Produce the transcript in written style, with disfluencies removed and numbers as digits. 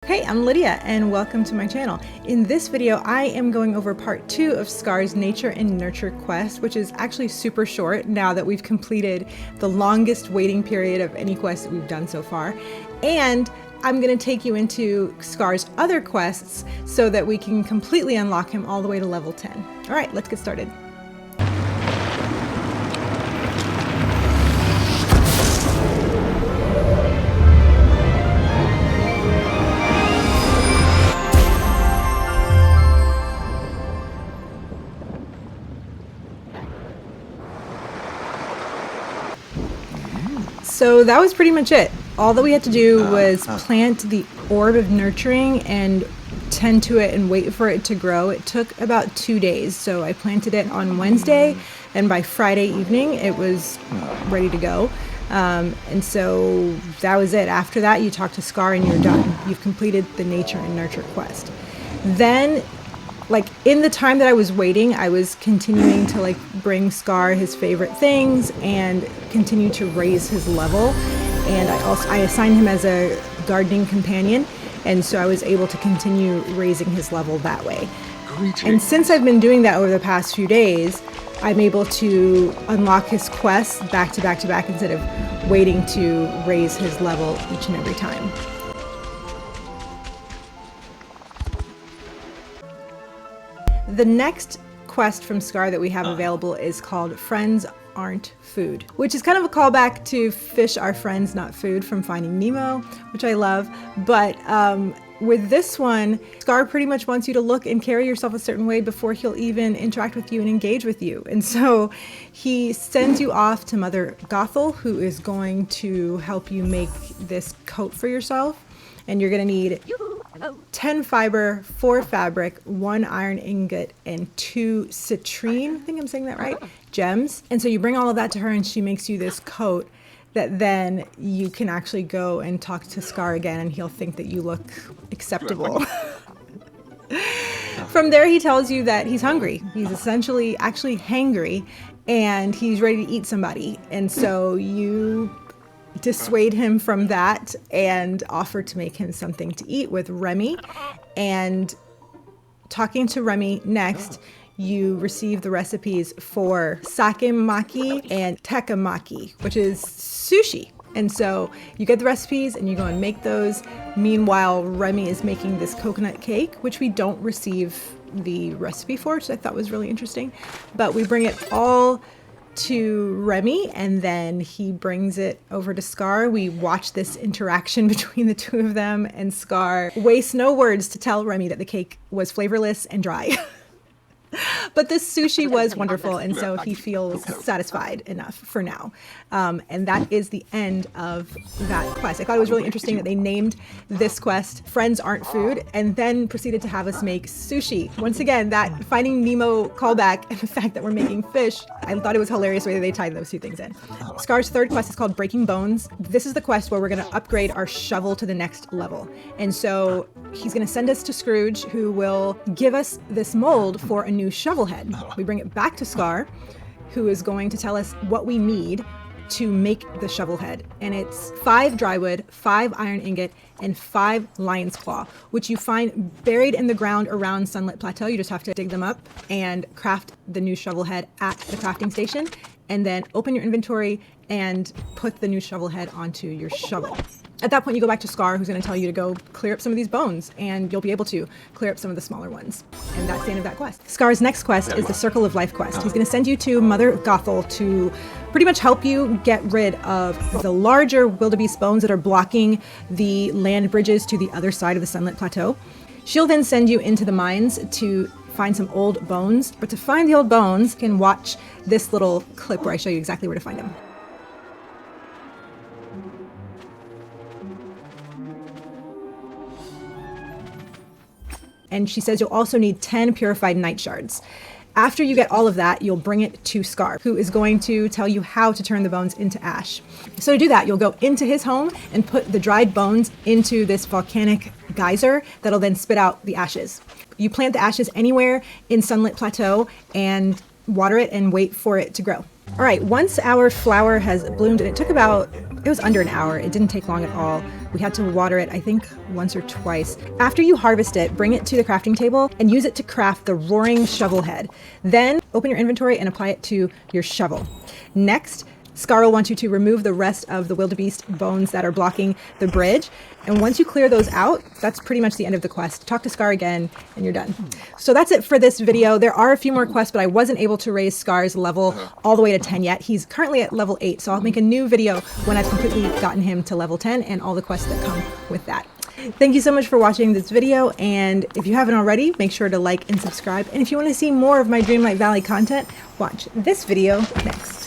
Hey, I'm Lydia and welcome to my channel. In this video, I am going over part 2 of Scar's Nature and Nurture quest, which is actually super short now that we've completed the longest waiting period of any quest that we've done so far. And I'm going to take you into Scar's other quests so that we can completely unlock him all the way to level 10. All right, let's get started. So that was pretty much it. All that we had to do was plant the orb of nurturing and tend to it and wait for it to grow. It took about 2 days. So I planted it on Wednesday, and by Friday evening it was ready to go. And so that was it. After that, you talk to Scar and you're done. You've completed the Nature and Nurture quest. Then, like, in the time that I was waiting, I was continuing to bring Scar his favorite things and continue to raise his level. And I assigned him as a gardening companion, and so I was able to continue raising his level that way. Greetings. And since I've been doing that over the past few days, I'm able to unlock his quests back to back to back instead of waiting to raise his level each and every time. The next quest from Scar that we have available is called Friends Aren't Food, which is kind of a callback to Fish Are Friends Not Food from Finding Nemo, which I love. But with this one, Scar pretty much wants you to look and carry yourself a certain way before he'll even interact with you and engage with you. And so he sends you off to Mother Gothel, who is going to help you make this coat for yourself. And you're going to need 10 fiber, 4 fabric, 1 iron ingot, and 2 citrine, I think I'm saying that right, gems. And so you bring all of that to her and she makes you this coat that then you can actually go and talk to Scar again and he'll think that you look acceptable. From there, he tells you that he's hungry. He's essentially actually hangry and he's ready to eat somebody. And so you dissuade him from that and offer to make him something to eat with Remy. And talking to Remy next, you receive the recipes for sakemaki and tekkemaki, which is sushi. And so you get the recipes and you go and make those. Meanwhile, Remy is making this coconut cake, which we don't receive the recipe for, which I thought was really interesting. But we bring it all to Remy and then he brings it over to Scar. We watch this interaction between the two of them, and Scar wastes no words to tell Remy that the cake was flavorless and dry. But this sushi was wonderful, and so he feels satisfied enough for now. And that is the end of that quest. I thought it was really interesting that they named this quest Friends Aren't Food and then proceeded to have us make sushi. Once again, that Finding Nemo callback and the fact that we're making fish, I thought it was hilarious the way they tied those two things in. Scar's third quest is called Breaking Bones. This is the quest where we're going to upgrade our shovel to the next level. And so he's going to send us to Scrooge, who will give us this mold for a new shovel head. We bring it back to Scar, who is going to tell us what we need to make the shovel head. And it's 5 drywood, 5 iron ingot, and 5 lion's claw, which you find buried in the ground around Sunlit Plateau. You just have to dig them up and craft the new shovel head at the crafting station, and then open your inventory and put the new shovel head onto your shovel. At that point, you go back to Scar, who's going to tell you to go clear up some of these bones, and you'll be able to clear up some of the smaller ones. And that's the end of that quest. Scar's next quest is the Circle of Life quest. He's going to send you to Mother Gothel to pretty much help you get rid of the larger wildebeest bones that are blocking the land bridges to the other side of the Sunlit Plateau. She'll then send you into the mines to find some old bones. But to find the old bones, you can watch this little clip where I show you exactly where to find them. And she says you'll also need 10 purified night shards. After you get all of that, you'll bring it to Scar, who is going to tell you how to turn the bones into ash. So to do that, you'll go into his home and put the dried bones into this volcanic geyser that'll then spit out the ashes. You plant the ashes anywhere in Sunlit Plateau and water it and wait for it to grow. All right, once our flower has bloomed, and it was under an hour, it didn't take long at all, We had to water it, I think, once or twice. After you harvest it, bring it to the crafting table and use it to craft the roaring shovel head. Then open your inventory and apply it to your shovel. Next, Scar will want you to remove the rest of the wildebeest bones that are blocking the bridge. And once you clear those out, that's pretty much the end of the quest. Talk to Scar again and you're done. So that's it for this video. There are a few more quests, but I wasn't able to raise Scar's level all the way to 10 yet. He's currently at level 8, so I'll make a new video when I've completely gotten him to level 10 and all the quests that come with that. Thank you so much for watching this video, and if you haven't already, make sure to like and subscribe. And if you want to see more of my Dreamlight Valley content, watch this video next.